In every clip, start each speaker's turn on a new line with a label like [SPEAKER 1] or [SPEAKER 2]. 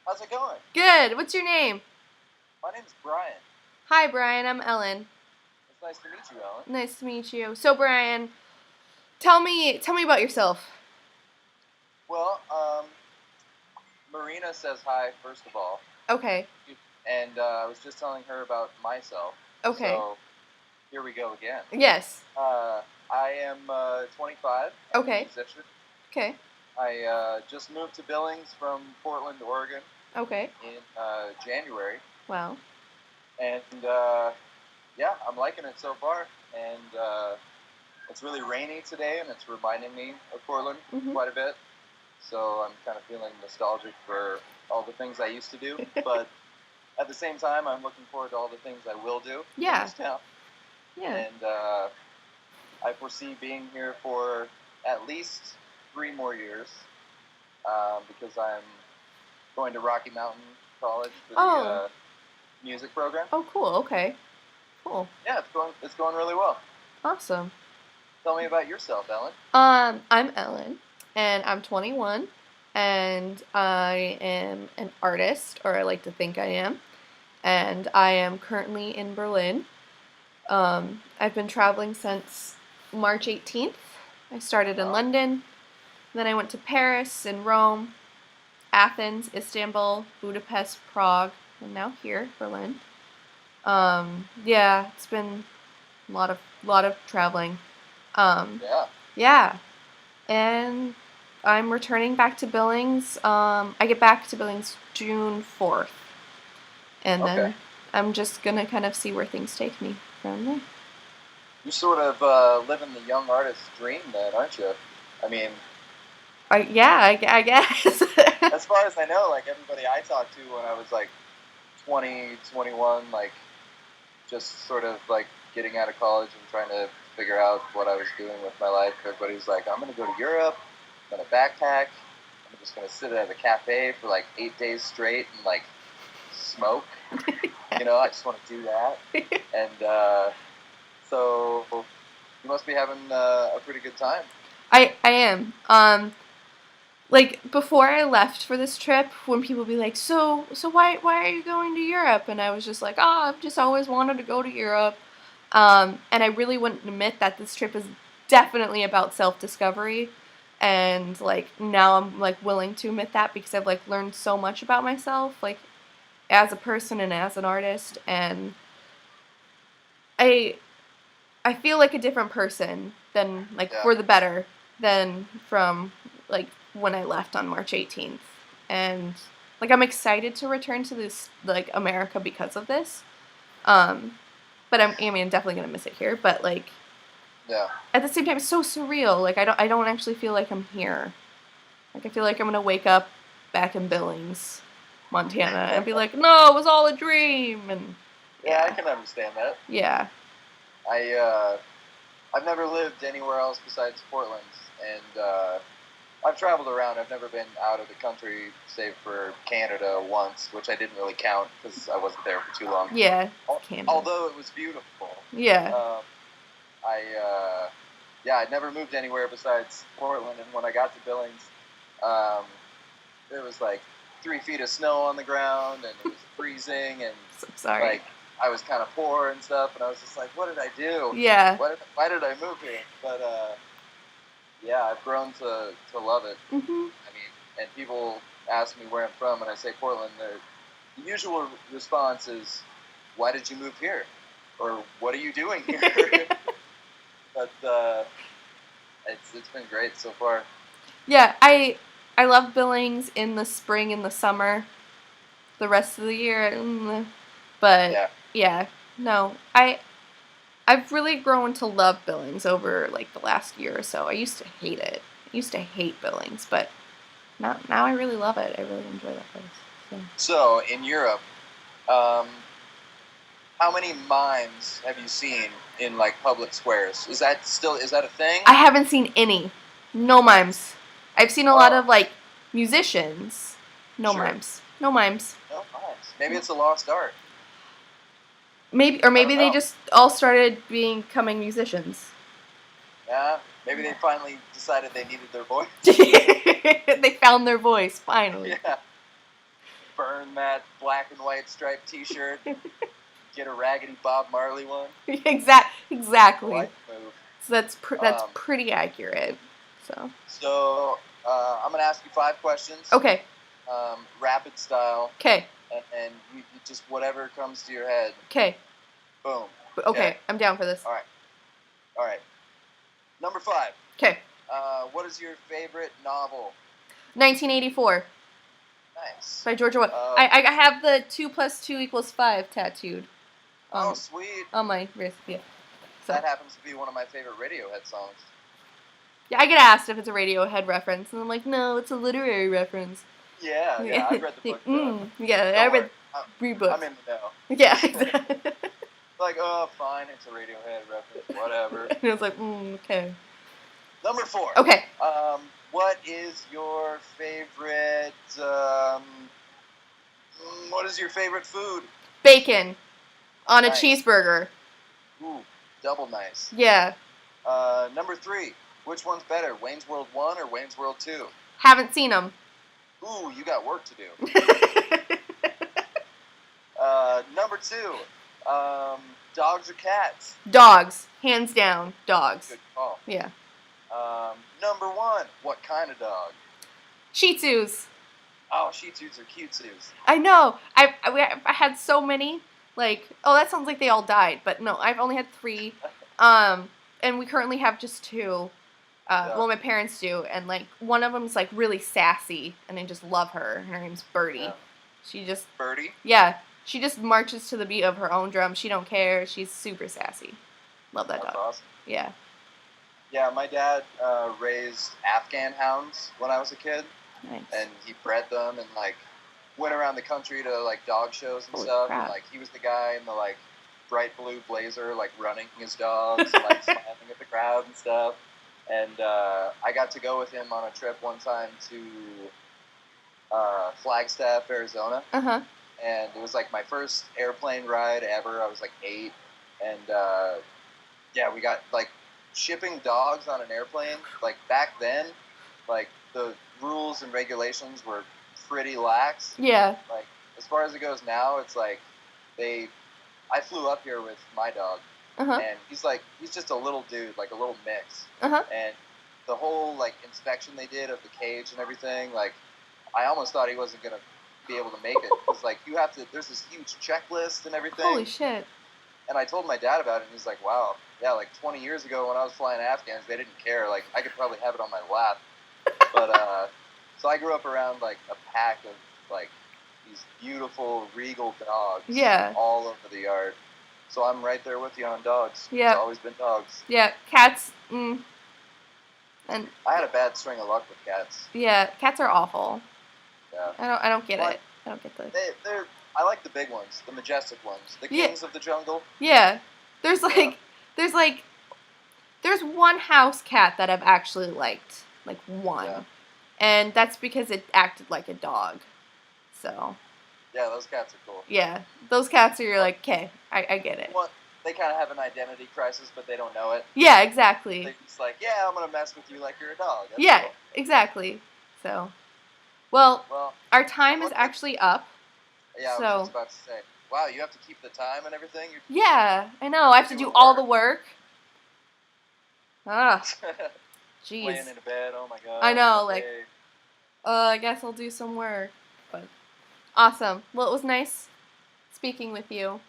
[SPEAKER 1] How's it going?
[SPEAKER 2] Good. What's your name?
[SPEAKER 1] My name's Brian.
[SPEAKER 2] Hi, Brian. I'm Ellen.
[SPEAKER 1] It's nice to meet you, Ellen.
[SPEAKER 2] Nice to meet you. So, Brian, tell me about yourself.
[SPEAKER 1] Well, Marina says hi, first of all.
[SPEAKER 2] Okay.
[SPEAKER 1] And I was just telling her about myself.
[SPEAKER 2] Okay.
[SPEAKER 1] So, here we go again.
[SPEAKER 2] Yes.
[SPEAKER 1] I am 25. I'm
[SPEAKER 2] Okay.
[SPEAKER 1] a musician.
[SPEAKER 2] Okay.
[SPEAKER 1] I just moved to Billings from Portland, Oregon
[SPEAKER 2] Okay.
[SPEAKER 1] in January.
[SPEAKER 2] Wow.
[SPEAKER 1] And, yeah, I'm liking it so far. And it's really rainy today, and it's reminding me of Portland quite a bit. So I'm kind of feeling nostalgic for all the things I used to do. But at the same time, I'm looking forward to all the things I will do in this town.
[SPEAKER 2] Yeah.
[SPEAKER 1] And I foresee being here for at least 3 more years because I'm going to Rocky Mountain College for the music program.
[SPEAKER 2] Oh, cool. Okay. Cool.
[SPEAKER 1] Yeah, it's going really well.
[SPEAKER 2] Awesome.
[SPEAKER 1] Tell me about yourself, Ellen.
[SPEAKER 2] I'm Ellen, and I'm 21, and I am an artist, or I like to think I am, and I am currently in Berlin. I've been traveling since March 18th. I started in London, then I went to Paris and Rome, Athens, Istanbul, Budapest, Prague, and now here, Berlin. Yeah, it's been a lot of traveling. Yeah, and I'm returning back to Billings. I get back to Billings June 4th, and then I'm just gonna kind of see where things take me from there.
[SPEAKER 1] You sort of living the young artist's dream, then, aren't you? I mean,
[SPEAKER 2] I guess.
[SPEAKER 1] As far as I know, like everybody I talked to when I was like 20, 21, like just sort of like getting out of college and trying to figure out what I was doing with my life, everybody's like, I'm going to go to Europe, I'm going to backpack, I'm just going to sit at a cafe for like 8 days straight and like smoke. You know, I just want to do that. And so you must be having a pretty good time.
[SPEAKER 2] I am. Like before I left for this trip, when people be like, so why are you going to Europe? And I was just like, I've just always wanted to go to Europe. And I really wouldn't admit that this trip is definitely about self-discovery. And like now I'm like willing to admit that because I've like learned so much about myself, like as a person and as an artist, and I feel like a different person than like for the better than from like when I left on March 18th. And like I'm excited to return to this like America because of this. But I'm definitely gonna miss it here. But like, at the same time, it's so surreal. Like I don't actually feel like I'm here. Like I feel like I'm gonna wake up back in Billings, Montana, and be like, no, it was all a dream. And
[SPEAKER 1] I can understand that.
[SPEAKER 2] Yeah.
[SPEAKER 1] I've never lived anywhere else besides Portland, and I've traveled around. I've never been out of the country, save for Canada once, which I didn't really count because I wasn't there for too long.
[SPEAKER 2] Yeah, Canada.
[SPEAKER 1] Although it was beautiful.
[SPEAKER 2] Yeah.
[SPEAKER 1] I'd never moved anywhere besides Portland, and when I got to Billings, there was like 3 feet of snow on the ground, and it was freezing, and
[SPEAKER 2] so sorry.
[SPEAKER 1] Like I was kind of poor and stuff, and I was just like, what did I do?
[SPEAKER 2] Yeah.
[SPEAKER 1] Why did I move here? But yeah, I've grown to love it. I mean, and people ask me where I'm from, and I say Portland. The usual response is, why did you move here? Or what are you doing here? But it's been great so far.
[SPEAKER 2] Yeah, I love Billings in the spring and the summer. The rest of the year, but no, I've really grown to love Billings over like the last year or so. I used to hate it. I used to hate Billings, but now I really love it. I really enjoy that place.
[SPEAKER 1] So in Europe, how many mimes have you seen in like public squares? Is that a thing?
[SPEAKER 2] I haven't seen any. No mimes. I've seen a lot of like musicians. No mimes. No mimes.
[SPEAKER 1] No mimes. Maybe it's a lost art.
[SPEAKER 2] Maybe they just all started becoming musicians.
[SPEAKER 1] Yeah, maybe they finally decided they needed their voice.
[SPEAKER 2] They found their voice finally.
[SPEAKER 1] Yeah. burn that black and white striped T-shirt. Get a raggedy Bob Marley one.
[SPEAKER 2] Exactly.
[SPEAKER 1] Life move.
[SPEAKER 2] So that's pretty accurate. So
[SPEAKER 1] I'm gonna ask you 5 questions.
[SPEAKER 2] Okay.
[SPEAKER 1] Rapid style.
[SPEAKER 2] Okay.
[SPEAKER 1] And you just whatever comes to your head.
[SPEAKER 2] Okay.
[SPEAKER 1] Boom.
[SPEAKER 2] Okay, I'm down for this.
[SPEAKER 1] All right. Number 5.
[SPEAKER 2] Okay.
[SPEAKER 1] What is your favorite novel?
[SPEAKER 2] 1984.
[SPEAKER 1] Nice.
[SPEAKER 2] By George Orwell. I have the 2 + 2 = 5 tattooed.
[SPEAKER 1] Oh, sweet.
[SPEAKER 2] On my wrist, yeah. So.
[SPEAKER 1] That happens to be one of my favorite Radiohead songs.
[SPEAKER 2] Yeah, I get asked if it's a Radiohead reference, and I'm like, no, it's a literary reference.
[SPEAKER 1] Yeah, I've read the book.
[SPEAKER 2] I read books.
[SPEAKER 1] I'm in the know.
[SPEAKER 2] Yeah, exactly.
[SPEAKER 1] Like, oh, fine, it's a Radiohead reference, whatever.
[SPEAKER 2] And I was like, okay.
[SPEAKER 1] Number 4.
[SPEAKER 2] Okay.
[SPEAKER 1] What is your favorite? What is your favorite food?
[SPEAKER 2] Bacon, on a cheeseburger.
[SPEAKER 1] Ooh, double nice.
[SPEAKER 2] Yeah.
[SPEAKER 1] Number 3. Which one's better, Wayne's World 1 or Wayne's World 2?
[SPEAKER 2] Haven't seen them.
[SPEAKER 1] Ooh, you got work to do. Number 2. Dogs or cats?
[SPEAKER 2] Dogs, hands down, dogs.
[SPEAKER 1] Good call.
[SPEAKER 2] Yeah.
[SPEAKER 1] Number 1. What kind of dog?
[SPEAKER 2] Shih Tzus.
[SPEAKER 1] Oh, Shih Tzus are cute-zus.
[SPEAKER 2] I know. I had so many. Like, that sounds like they all died, but no, I've only had 3. And we currently have just 2. Well, my parents do, and like one of them's like really sassy, and I just love her. Her name's Birdie.
[SPEAKER 1] Yeah.
[SPEAKER 2] She just
[SPEAKER 1] Birdie.
[SPEAKER 2] Yeah, she just marches to the beat of her own drum. She don't care. She's super sassy. Love that dog.
[SPEAKER 1] That's awesome.
[SPEAKER 2] Yeah.
[SPEAKER 1] Yeah, my dad raised Afghan hounds when I was a kid.
[SPEAKER 2] Nice.
[SPEAKER 1] And he bred them and like went around the country to like dog shows and
[SPEAKER 2] Holy
[SPEAKER 1] stuff.
[SPEAKER 2] crap.
[SPEAKER 1] And like he was the guy in the like bright blue blazer, like running his dogs and like smiling at the crowd and stuff. And I got to go with him on a trip one time to Flagstaff, Arizona.
[SPEAKER 2] Uh-huh.
[SPEAKER 1] And it was like my first airplane ride ever. I was like 8. And we got like shipping dogs on an airplane. Like back then, like the rules and regulations were pretty lax.
[SPEAKER 2] Yeah.
[SPEAKER 1] Like as far as it goes now, it's like I flew up here with my dog.
[SPEAKER 2] Uh-huh.
[SPEAKER 1] And he's just a little dude, like a little mix.
[SPEAKER 2] Uh-huh.
[SPEAKER 1] And the whole like inspection they did of the cage and everything, like I almost thought he wasn't gonna be able to make it. Because like there's this huge checklist and everything.
[SPEAKER 2] Holy shit.
[SPEAKER 1] And I told my dad about it, and he's like, wow, yeah, like 20 years ago when I was flying Afghans, they didn't care. Like I could probably have it on my lap. But so I grew up around like a pack of like these beautiful regal dogs.
[SPEAKER 2] Yeah.
[SPEAKER 1] All over the yard. So I'm right there with you on dogs.
[SPEAKER 2] Yeah.
[SPEAKER 1] It's always been dogs.
[SPEAKER 2] Yeah, cats. And
[SPEAKER 1] I had a bad string of luck with cats.
[SPEAKER 2] Yeah, cats are awful.
[SPEAKER 1] Yeah.
[SPEAKER 2] I don't get it. I don't get the.
[SPEAKER 1] I like the big ones, the majestic ones, the kings of the jungle.
[SPEAKER 2] Yeah, there's one house cat that I've actually liked, like one, and that's because it acted like a dog. So.
[SPEAKER 1] Yeah, those cats are cool.
[SPEAKER 2] Yeah, those cats are like, okay, I get it.
[SPEAKER 1] Well, they kind of have an identity crisis, but they don't know it.
[SPEAKER 2] Yeah, exactly.
[SPEAKER 1] They're just like, yeah, I'm gonna mess with you like you're a dog. That's
[SPEAKER 2] yeah,
[SPEAKER 1] cool.
[SPEAKER 2] Exactly. So, well, our time is actually up.
[SPEAKER 1] Yeah, I was just about to say. Wow, you have to keep the time and everything?
[SPEAKER 2] Yeah, I know. I have to do all the work. Ah, jeez.
[SPEAKER 1] Laying in a bed, oh my god.
[SPEAKER 2] I know, like, I guess I'll do some work. But awesome. Well, it was nice speaking with you.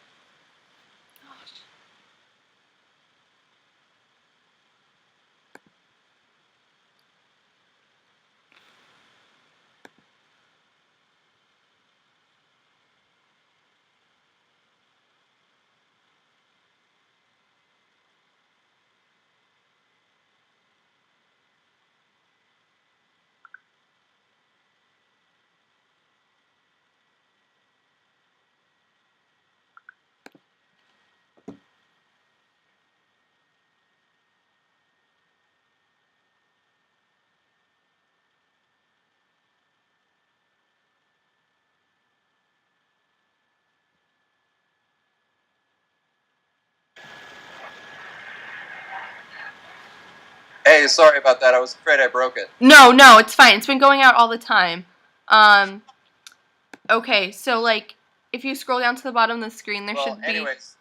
[SPEAKER 1] Hey, sorry about that. I was afraid I broke it.
[SPEAKER 2] No, it's fine. It's been going out all the time. Okay, so, like, if you scroll down to the bottom of the screen, there should be...
[SPEAKER 1] anyways.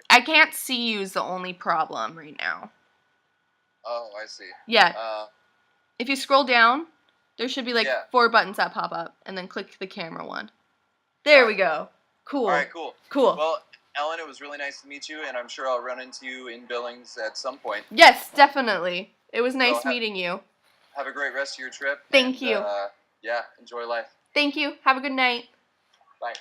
[SPEAKER 2] I can't see you is the only problem right now.
[SPEAKER 1] Oh, I see.
[SPEAKER 2] Yeah. If you scroll down, there should be, like, 4 buttons that pop up, and then click the camera one. There we go. Cool.
[SPEAKER 1] All right, cool.
[SPEAKER 2] Cool.
[SPEAKER 1] Well, Ellen, it was really nice to meet you, and I'm sure I'll run into you in Billings at some point.
[SPEAKER 2] Yes, definitely. It was nice meeting you.
[SPEAKER 1] Have a great rest of your trip.
[SPEAKER 2] Thank you.
[SPEAKER 1] Yeah, enjoy life.
[SPEAKER 2] Thank you. Have a good night.
[SPEAKER 1] Bye.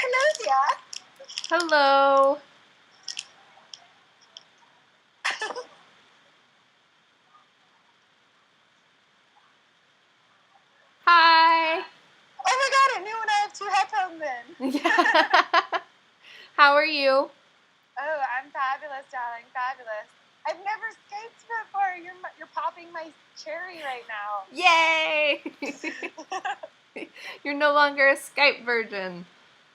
[SPEAKER 3] Hello, dear.
[SPEAKER 2] Hello. Hi.
[SPEAKER 3] Oh my god, I knew when I have 2 headphones in.
[SPEAKER 2] Yeah. How are you?
[SPEAKER 3] Oh, I'm fabulous, darling, fabulous. I've never Skyped before. You're popping my cherry right now.
[SPEAKER 2] Yay! You're no longer a Skype virgin.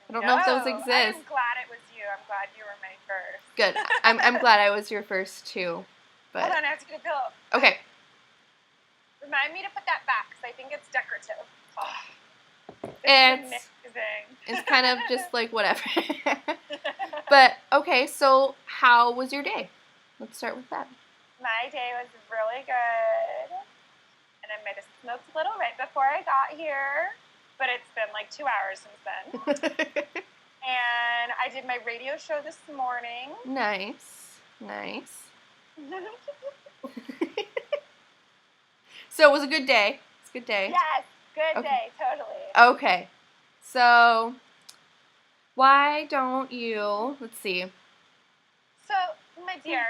[SPEAKER 2] I don't know if those exist.
[SPEAKER 3] I'm glad it was you. I'm glad you were my first.
[SPEAKER 2] Good. I'm glad I was your first too. But
[SPEAKER 3] hold on, I have to get a pillow.
[SPEAKER 2] Okay.
[SPEAKER 3] Remind me to put that back because I think it's decorative. Oh,
[SPEAKER 2] it's kind of just like whatever. But okay, so how was your day? Let's start with that.
[SPEAKER 3] My day was really good. And I might have smoked a little right before I got here, but it's been like 2 hours since then. And I did my radio show this morning.
[SPEAKER 2] Nice. So it was a good day. It's a good day.
[SPEAKER 3] Yes, good day, totally.
[SPEAKER 2] Okay. So why don't you, let's see.
[SPEAKER 3] So, my dear,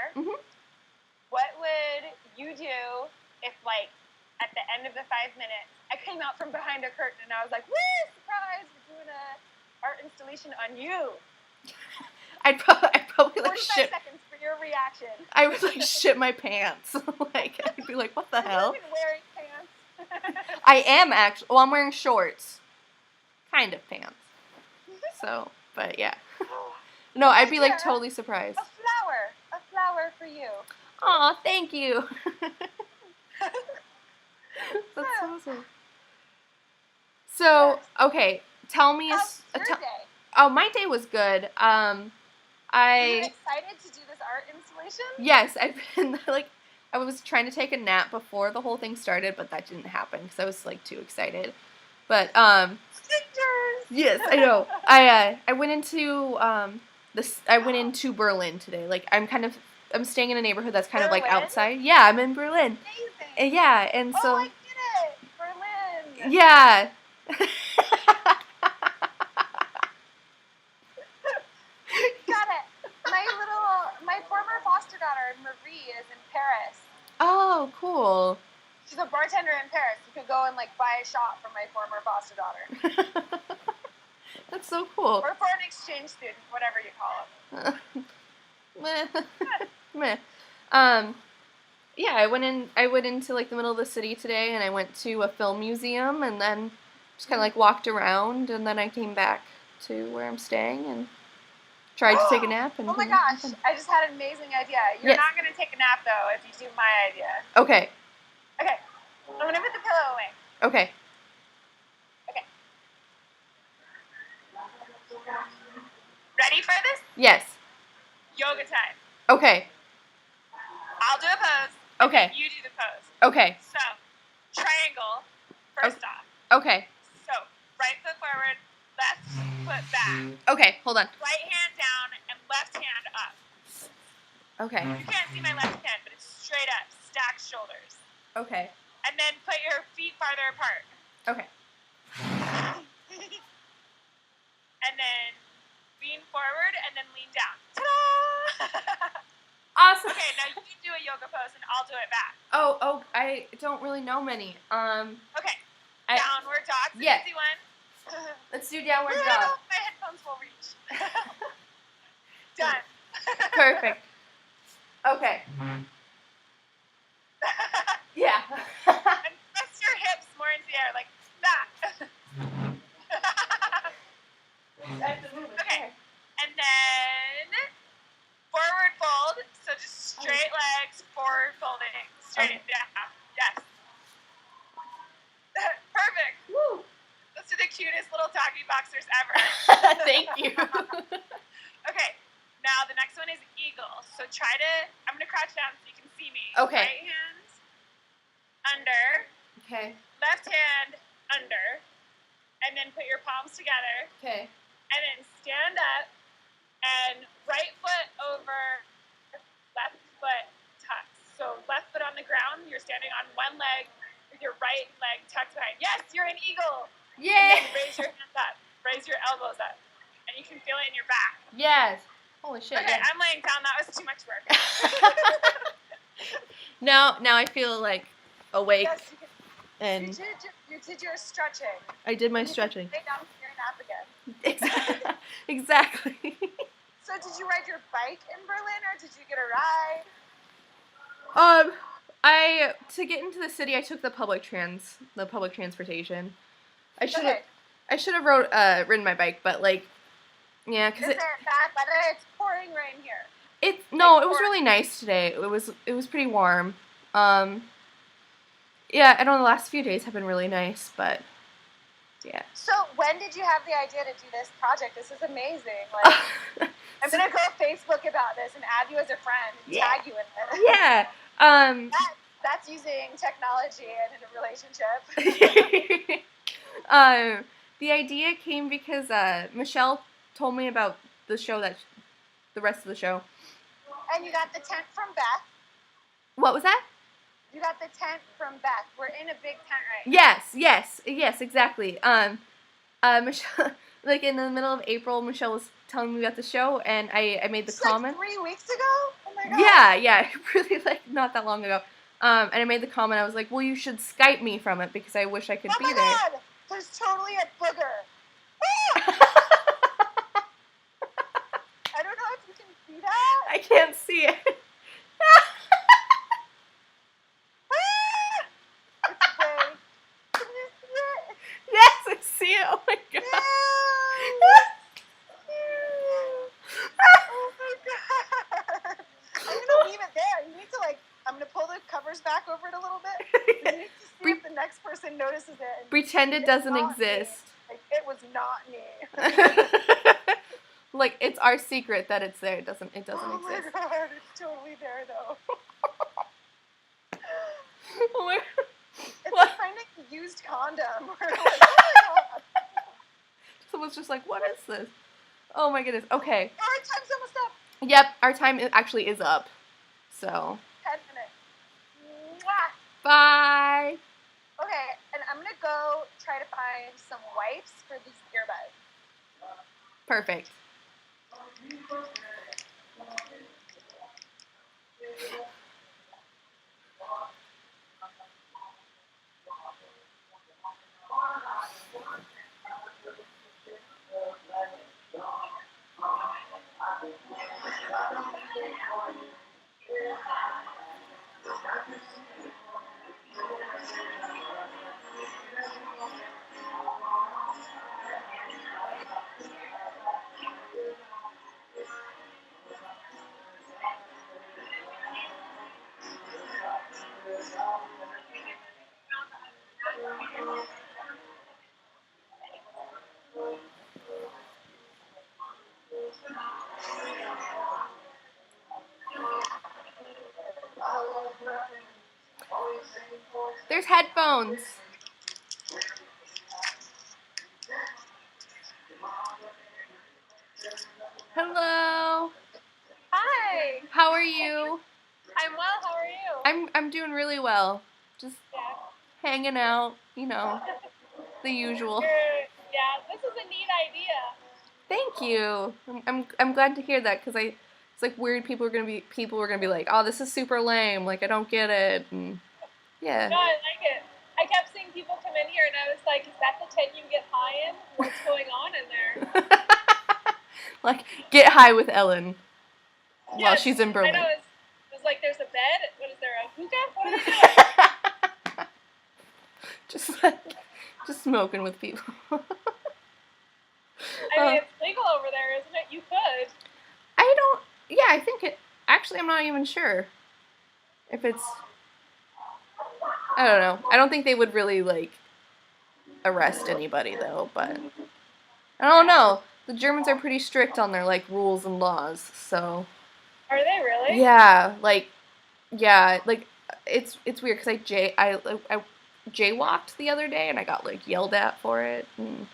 [SPEAKER 3] what would you do if, like, at the end of the 5 minutes, I came out from behind a curtain and I was like, woo, surprise, we're doing an art installation on you.
[SPEAKER 2] I'd probably like
[SPEAKER 3] 45 seconds for your reaction.
[SPEAKER 2] I would like shit my pants. Like I'd be like, what the hell?
[SPEAKER 3] You're wearing pants.
[SPEAKER 2] I am actually. Well, I'm wearing shorts, kind of pants. So, but yeah. No, I'd be like totally surprised.
[SPEAKER 3] A flower for you.
[SPEAKER 2] Aw, thank you. That's awesome. So, okay, tell me.
[SPEAKER 3] How's your day?
[SPEAKER 2] Oh, my day was good.
[SPEAKER 3] Are you excited to do this art installation?
[SPEAKER 2] Yes, I've been like, I was trying to take a nap before the whole thing started, but that didn't happen because I was like too excited. But
[SPEAKER 3] Sisters.
[SPEAKER 2] yes, I know. I went into I went into Berlin today. Like I'm staying in a neighborhood that's kind of like outside. Yeah, I'm in Berlin.
[SPEAKER 3] Amazing.
[SPEAKER 2] Yeah, and so.
[SPEAKER 3] Oh, I get it. Berlin.
[SPEAKER 2] Yeah.
[SPEAKER 3] is in Paris.
[SPEAKER 2] Oh, cool.
[SPEAKER 3] She's a bartender in Paris. You could go and like buy a shot from my former foster daughter.
[SPEAKER 2] That's so cool.
[SPEAKER 3] Or for an exchange student, whatever you call them.
[SPEAKER 2] Meh. Yeah, I went into like the middle of the city today, and I went to a film museum, and then just kind of like walked around, and then I came back to where I'm staying and tried to take a nap. And
[SPEAKER 3] oh my gosh, I just had an amazing idea. You're not gonna take a nap though if you do my idea.
[SPEAKER 2] Okay.
[SPEAKER 3] Okay. I'm gonna put the pillow away.
[SPEAKER 2] Okay.
[SPEAKER 3] Okay. Ready for this?
[SPEAKER 2] Yes.
[SPEAKER 3] Yoga time.
[SPEAKER 2] Okay.
[SPEAKER 3] I'll do a pose.
[SPEAKER 2] Okay.
[SPEAKER 3] You do the pose.
[SPEAKER 2] Okay.
[SPEAKER 3] So, triangle, first off.
[SPEAKER 2] Okay.
[SPEAKER 3] So, right foot forward, left foot back.
[SPEAKER 2] Okay, hold on.
[SPEAKER 3] Right hand down and left hand up.
[SPEAKER 2] Okay.
[SPEAKER 3] You can't see my left hand, but it's straight up, stacked shoulders.
[SPEAKER 2] Okay.
[SPEAKER 3] And then put your feet farther apart.
[SPEAKER 2] Okay.
[SPEAKER 3] And then lean forward and then lean down. Ta-da!
[SPEAKER 2] Awesome.
[SPEAKER 3] Okay, now you do a yoga pose and I'll do it back.
[SPEAKER 2] Oh, I don't really know many.
[SPEAKER 3] Okay. Downward dog.
[SPEAKER 2] Yeah.
[SPEAKER 3] Easy one.
[SPEAKER 2] Let's do downward dog.
[SPEAKER 3] My headphones will reach. Done.
[SPEAKER 2] Perfect. Okay. Yeah.
[SPEAKER 3] And press your hips more into the air, like that. Okay. And then forward fold. So just straight legs, forward folding. Straight. Yeah. Yes. Perfect.
[SPEAKER 2] Woo.
[SPEAKER 3] Those are the cutest little doggy boxers ever.
[SPEAKER 2] Thank you.
[SPEAKER 3] Okay. Now the next one is eagle. So I'm going to crouch down so you can see me.
[SPEAKER 2] Okay.
[SPEAKER 3] Right hand under.
[SPEAKER 2] Okay.
[SPEAKER 3] Left hand under. And then put your palms together.
[SPEAKER 2] Okay.
[SPEAKER 3] And then stand up. And right foot over left foot tucks. So left foot on the ground. You're standing on one leg with your right leg tucked behind. Yes, you're an eagle.
[SPEAKER 2] Yay!
[SPEAKER 3] And then raise your hands up. Raise your elbows up. And you can feel it in your back.
[SPEAKER 2] Yes. Holy shit.
[SPEAKER 3] Okay,
[SPEAKER 2] yes.
[SPEAKER 3] I'm laying down. That was too much work.
[SPEAKER 2] Now I feel like awake.
[SPEAKER 3] Yes,
[SPEAKER 2] and
[SPEAKER 3] you did your stretching.
[SPEAKER 2] I did my
[SPEAKER 3] you
[SPEAKER 2] stretching.
[SPEAKER 3] Lay down for your nap again.
[SPEAKER 2] Exactly.
[SPEAKER 3] So did you ride your bike in Berlin or did you get a ride?
[SPEAKER 2] To get into the city, I took the public transportation. I should have ridden my bike, but like, yeah, because
[SPEAKER 3] Is it bad weather? It's pouring rain here.
[SPEAKER 2] It was really nice today. It was pretty warm. Yeah, I don't know, the last few days have been really nice, but yeah.
[SPEAKER 3] So when did you have the idea to do this project? This is amazing. Like, I'm gonna go Facebook about this and add you as a friend, and tag you in it.
[SPEAKER 2] Yeah.
[SPEAKER 3] That's using technology and in a relationship.
[SPEAKER 2] The idea came because Michelle told me about the show the rest of the show.
[SPEAKER 3] And you got the tent from Beth.
[SPEAKER 2] What was that?
[SPEAKER 3] You got the tent from Beth. We're in a big tent right now.
[SPEAKER 2] Yes, exactly. Michelle, like in the middle of April, Michelle was telling me about the show, and I made the comment.
[SPEAKER 3] Like 3 weeks ago? Oh my god.
[SPEAKER 2] Yeah, really, like not that long ago. And I made the comment. I was like, "Well, you should Skype me from it because I wish I could be there."
[SPEAKER 3] Oh my god! There's totally a booger. I don't know if you can see that.
[SPEAKER 2] I can't see it.
[SPEAKER 3] It's big. Can you see it?
[SPEAKER 2] Yes, I see it. Oh my god.
[SPEAKER 3] Oh my god. I'm gonna leave it there. You need to I'm gonna pull the covers back over it a little bit. You need to see if the next person notices it. And
[SPEAKER 2] pretend it doesn't exist.
[SPEAKER 3] Like, it was not me.
[SPEAKER 2] Like, it's our secret that it's there. It doesn't exist.
[SPEAKER 3] Oh my god, it's totally there though.
[SPEAKER 2] Oh my god.
[SPEAKER 3] It's like finding a used condom. We're like, oh my god.
[SPEAKER 2] Someone's just like, what is this? Oh my goodness. Okay.
[SPEAKER 3] Our time's almost up.
[SPEAKER 2] Yep, our time actually is up. So.
[SPEAKER 3] 10 minutes. Mwah.
[SPEAKER 2] Bye.
[SPEAKER 3] Okay, and I'm gonna go try to find some wipes for these earbuds.
[SPEAKER 2] Perfect. There's headphones. Hello.
[SPEAKER 3] Hi.
[SPEAKER 2] How are you?
[SPEAKER 3] I'm well. How are you?
[SPEAKER 2] I'm doing really well. Just hanging out, you know, the usual.
[SPEAKER 3] Yeah, this is a neat idea.
[SPEAKER 2] Thank you. I'm glad to hear that because it's like weird. People were gonna be like, oh, this is super lame. Like I don't get it. And yeah.
[SPEAKER 3] No, I like it. I kept seeing people come in here, and I was like, is that the tent you get high in? What's going on in there?
[SPEAKER 2] Like get high with Ellen while
[SPEAKER 3] Yes,
[SPEAKER 2] she's in Berlin.
[SPEAKER 3] I know. It was like there's a bed. What is there, a hookah? What are they doing?
[SPEAKER 2] just smoking with people.
[SPEAKER 3] I mean, it's legal over there, isn't it? You could.
[SPEAKER 2] I think it. Actually, I'm not even sure if it's. I don't know. I don't think they would really like arrest anybody though, but I don't know. The Germans are pretty strict on their like rules and laws, so.
[SPEAKER 3] Are they really?
[SPEAKER 2] Yeah, like it's weird because I jaywalked the other day and I got like yelled at for it. And,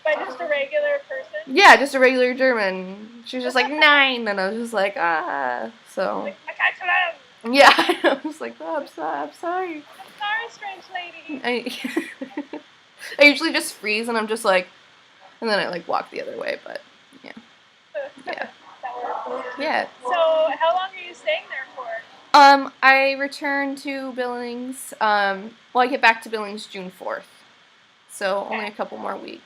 [SPEAKER 3] by just a regular person?
[SPEAKER 2] Yeah, just a regular German. She was just like 9, and I was just like so.
[SPEAKER 3] Like, I can't do that.
[SPEAKER 2] Yeah, I was like, oh, I'm sorry.
[SPEAKER 3] I'm sorry, strange lady.
[SPEAKER 2] I usually just freeze and I'm just like, and then I like walk the other way, but yeah.
[SPEAKER 3] That works.
[SPEAKER 2] Yeah.
[SPEAKER 3] So, how long are you staying there for?
[SPEAKER 2] I return to Billings, I get back to Billings June 4th. So only a couple more weeks.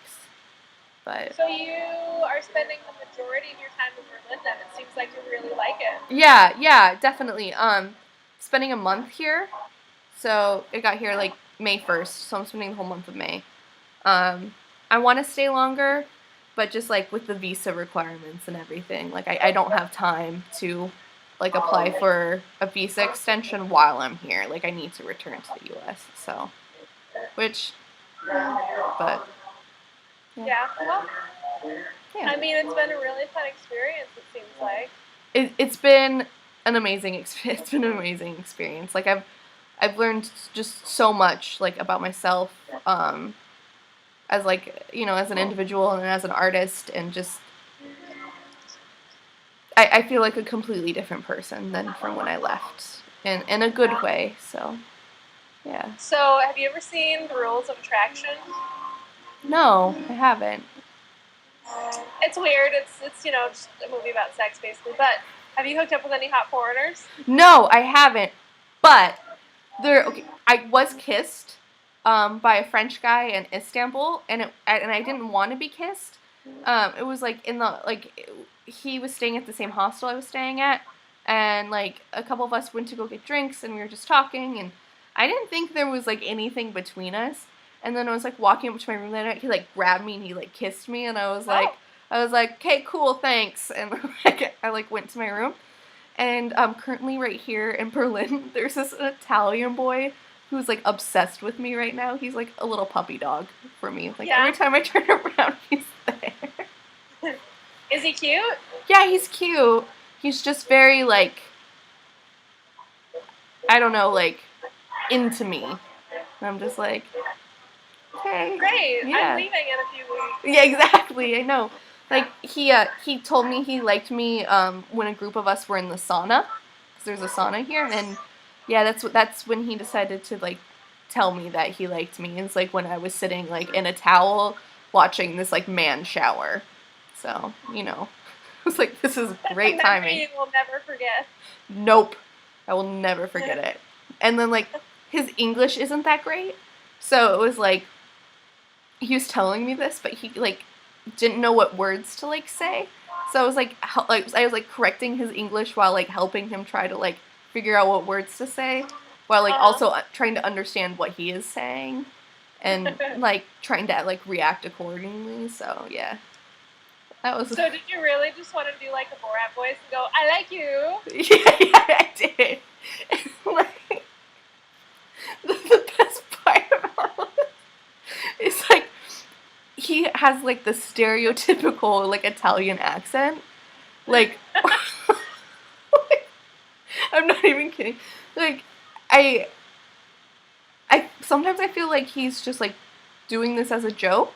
[SPEAKER 2] But
[SPEAKER 3] so you are spending the majority of your time in Berlin then. It seems like you really like it.
[SPEAKER 2] Yeah, definitely. Spending a month here. So I got here like May 1st, so I'm spending the whole month of May. I want to stay longer, but just like with the visa requirements and everything, like I don't have time to like apply for a visa extension while I'm here. Like I need to return to the US, so but
[SPEAKER 3] yeah. Well, yeah. I mean, it's been a really fun experience, it seems like.
[SPEAKER 2] It's been an amazing experience. It's been an amazing experience. Like I've learned just so much like about myself as like, you know, as an individual and as an artist, and just I feel like a completely different person than from when I left in a good way. So yeah.
[SPEAKER 3] So have you ever seen The Rules of Attraction?
[SPEAKER 2] No, I haven't.
[SPEAKER 3] It's weird. It's you know, just a movie about sex basically. But have you hooked up with any hot foreigners?
[SPEAKER 2] No, I haven't. But I was kissed by a French guy in Istanbul, and I didn't want to be kissed. It was like he was staying at the same hostel I was staying at, and like a couple of us went to go get drinks, and we were just talking, and I didn't think there was like anything between us. And then I was like walking up to my room that night. He like grabbed me and he like kissed me, and I was like, "Okay, cool, thanks." And like I like went to my room, and currently right here in Berlin, there's this Italian boy who's like obsessed with me right now. He's like a little puppy dog for me. Like every time I turn around, he's there.
[SPEAKER 3] Is he cute?
[SPEAKER 2] Yeah, he's cute. He's just very like, I don't know, like into me. And I'm just like, okay,
[SPEAKER 3] great.
[SPEAKER 2] Yeah.
[SPEAKER 3] I'm leaving in a few weeks.
[SPEAKER 2] Yeah, exactly. I know. Like he told me he liked me when a group of us were in the sauna, because there's a sauna here, and yeah, that's when he decided to like tell me that he liked me. It's like when I was sitting like in a towel watching this like man shower. So you know, I was like, this is great timing.
[SPEAKER 3] You will never forget.
[SPEAKER 2] Nope, I will never forget it. And then like his English isn't that great, so it was like he was telling me this, but he like didn't know what words to like say. So I was like I was like correcting his English while like helping him try to like figure out what words to say, while like also trying to understand what he is saying, and like trying to like react accordingly. So yeah, that was.
[SPEAKER 3] So did you really just want to do like a Borat voice and go, "I like you"?
[SPEAKER 2] Yeah, I did. Like, the best part about it is like he has like the stereotypical like Italian accent, like. I'm not even kidding. Like, I sometimes I feel like he's just, like, doing this as a joke,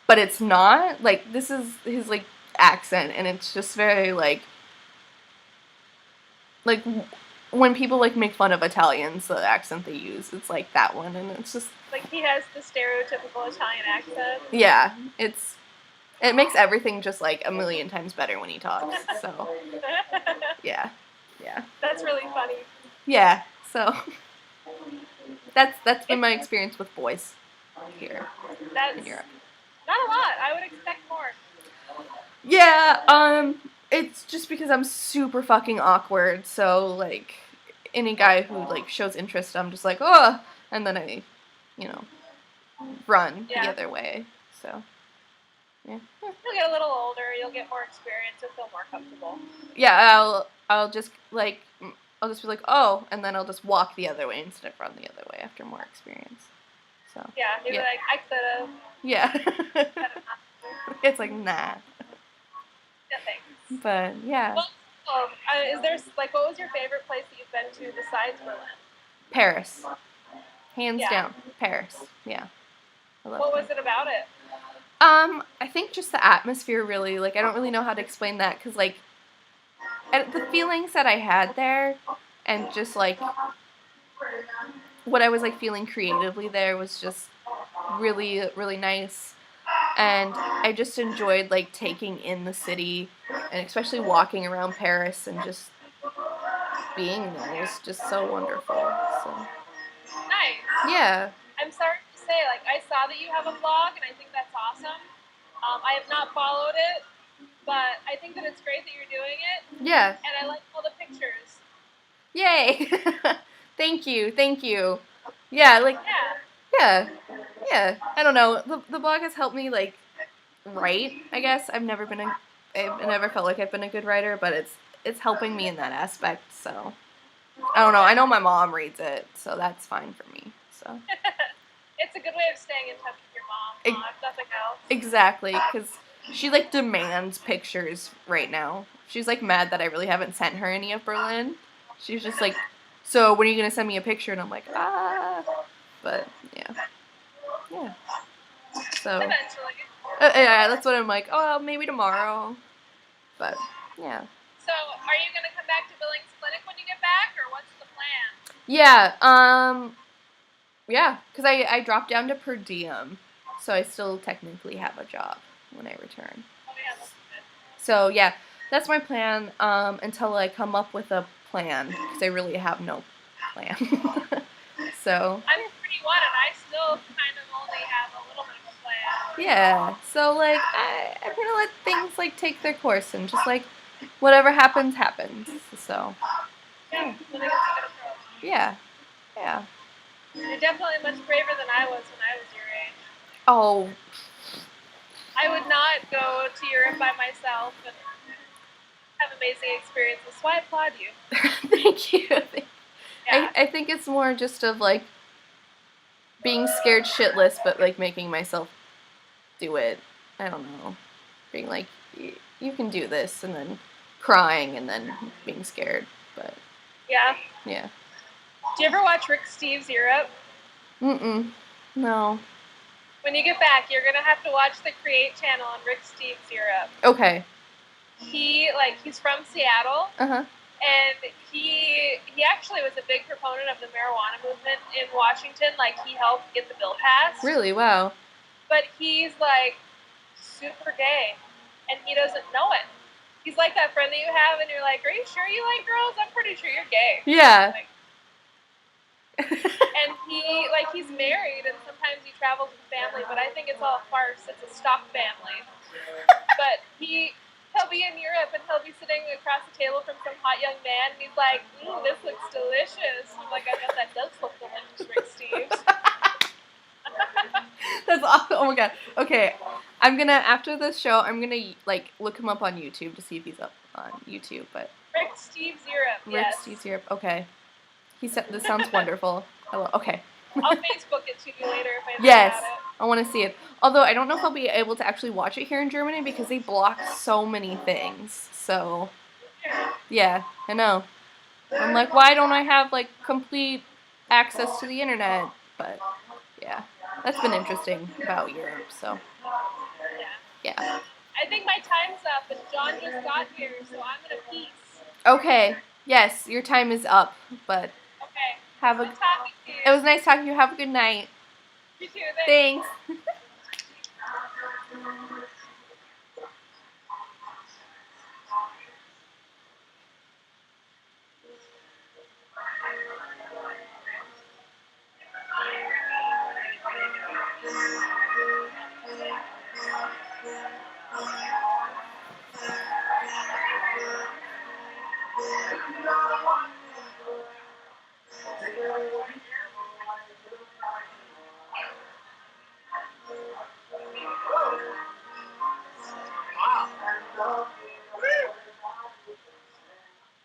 [SPEAKER 2] but it's not. Like, this is his, like, accent, and it's just very, like, when people, like, make fun of Italians, the accent they use, it's like that one, and it's just...
[SPEAKER 3] Like, he has the stereotypical Italian accent.
[SPEAKER 2] Yeah, it makes everything just, like, a million times better when he talks, so... Yeah.
[SPEAKER 3] That's really funny.
[SPEAKER 2] Yeah, so... That's been my experience with boys here in Europe.
[SPEAKER 3] Not a lot. I would expect more.
[SPEAKER 2] Yeah, it's just because I'm super fucking awkward, so, like, any guy who, like, shows interest, I'm just like, oh, and then I, run the other way, so, yeah.
[SPEAKER 3] You'll get a little older, you'll get more experience, you'll feel more comfortable.
[SPEAKER 2] Yeah, I'll just be like, oh, and then I'll just walk the other way instead of run the other way after more experience, so.
[SPEAKER 3] Yeah, you'll be like, I could've.
[SPEAKER 2] Yeah. It's like, nah.
[SPEAKER 3] Yeah, thanks.
[SPEAKER 2] But, yeah.
[SPEAKER 3] Well, is there, like, what was your favorite place that you've been to besides Berlin?
[SPEAKER 2] Paris. Hands down. Paris. Yeah.
[SPEAKER 3] What was it about it?
[SPEAKER 2] I think just the atmosphere, really. Like, I don't really know how to explain that, because, like, the feelings that I had there, and just, like, what I was, like, feeling creatively there was just really, really nice. And I just enjoyed, like, taking in the city, and especially walking around Paris and just being there. It was just so wonderful. So.
[SPEAKER 3] Nice.
[SPEAKER 2] Yeah.
[SPEAKER 3] I'm sorry to say, like, I saw that you have a blog, and I think that's awesome. I have not followed it, but I think that it's great that you're doing it.
[SPEAKER 2] Yeah.
[SPEAKER 3] And I like all the pictures.
[SPEAKER 2] Yay! Thank you. Yeah, like... Yeah. I don't know. The blog has helped me, like, write, I guess. I've never felt like I've been a good writer, but it's helping me in that aspect, so. I don't know. I know my mom reads it, so that's fine for me, so.
[SPEAKER 3] It's a good way of staying in touch with your mom, if nothing else.
[SPEAKER 2] Exactly, because she, like, demands pictures right now. She's, like, mad that I really haven't sent her any of Berlin. She's just like, so when are you going to send me a picture? And I'm like, but, yeah. So,
[SPEAKER 3] eventually.
[SPEAKER 2] Yeah, that's what I'm like, oh, maybe tomorrow, but, yeah.
[SPEAKER 3] So, are you going to come back to Billings Clinic when you get back, or what's the plan?
[SPEAKER 2] Yeah, because I dropped down to per diem, so I still technically have a job when I return.
[SPEAKER 3] Oh, yeah, that's good.
[SPEAKER 2] So, yeah, that's my plan, until I come up with a plan, because I really have no plan. So.
[SPEAKER 3] I'm 31, and I still kind of only have a little bit of a plan.
[SPEAKER 2] Yeah, so, like, I'm gonna let things, like, take their course, and just, like, whatever happens, so.
[SPEAKER 3] Yeah, I think it's a good approach.
[SPEAKER 2] Yeah.
[SPEAKER 3] You're definitely much braver than I was when I was your age.
[SPEAKER 2] Oh.
[SPEAKER 3] I would not go to Europe by myself and have amazing experiences, so I applaud you.
[SPEAKER 2] Thank you.
[SPEAKER 3] Yeah.
[SPEAKER 2] I think it's more just of, like, being scared shitless, but, like, making myself do it. I don't know. Being like, you can do this, and then crying, and then being scared, but.
[SPEAKER 3] Yeah.
[SPEAKER 2] Yeah.
[SPEAKER 3] Do you ever watch Rick Steves Europe?
[SPEAKER 2] No.
[SPEAKER 3] When you get back, you're gonna have to watch the Create channel on Rick Steves Europe.
[SPEAKER 2] Okay.
[SPEAKER 3] He's from Seattle.
[SPEAKER 2] Uh-huh.
[SPEAKER 3] And he actually was a big proponent of the marijuana movement in Washington. Like, he helped get the bill passed.
[SPEAKER 2] Really? Wow.
[SPEAKER 3] But he's, like, super gay, and he doesn't know it. He's like that friend that you have, and you're like, are you sure you like girls? I'm pretty sure you're gay.
[SPEAKER 2] Yeah.
[SPEAKER 3] Like, and he's married, and sometimes he travels with family, but I think it's all a farce. It's a stock family. But he'll be in Europe, and he'll be sitting across the table from some hot young man, and he's like, this looks delicious. I'm like, I bet that does look delicious, Rick Steves.
[SPEAKER 2] That's awesome. Oh my god. Okay. After this show, I'm gonna, like, look him up on YouTube to see if he's up on YouTube, but.
[SPEAKER 3] Rick Steves Europe, yes.
[SPEAKER 2] Rick Steves Europe, okay. This sounds wonderful. Okay.
[SPEAKER 3] I'll Facebook it to you later if I know
[SPEAKER 2] Yes,
[SPEAKER 3] about it.
[SPEAKER 2] I want to see it. Although I don't know if I'll be able to actually watch it here in Germany because they block so many things. So, yeah, I know. I'm like, why don't I have, like, complete access to the internet? But yeah, that's been interesting about Europe. So yeah.
[SPEAKER 3] I think my time's up, but John just got here, so I'm gonna peace.
[SPEAKER 2] Okay. Yes, your time is up, but
[SPEAKER 3] okay.
[SPEAKER 2] Have a. It was nice talking to you. Have a good night.
[SPEAKER 3] You too.
[SPEAKER 2] Thanks.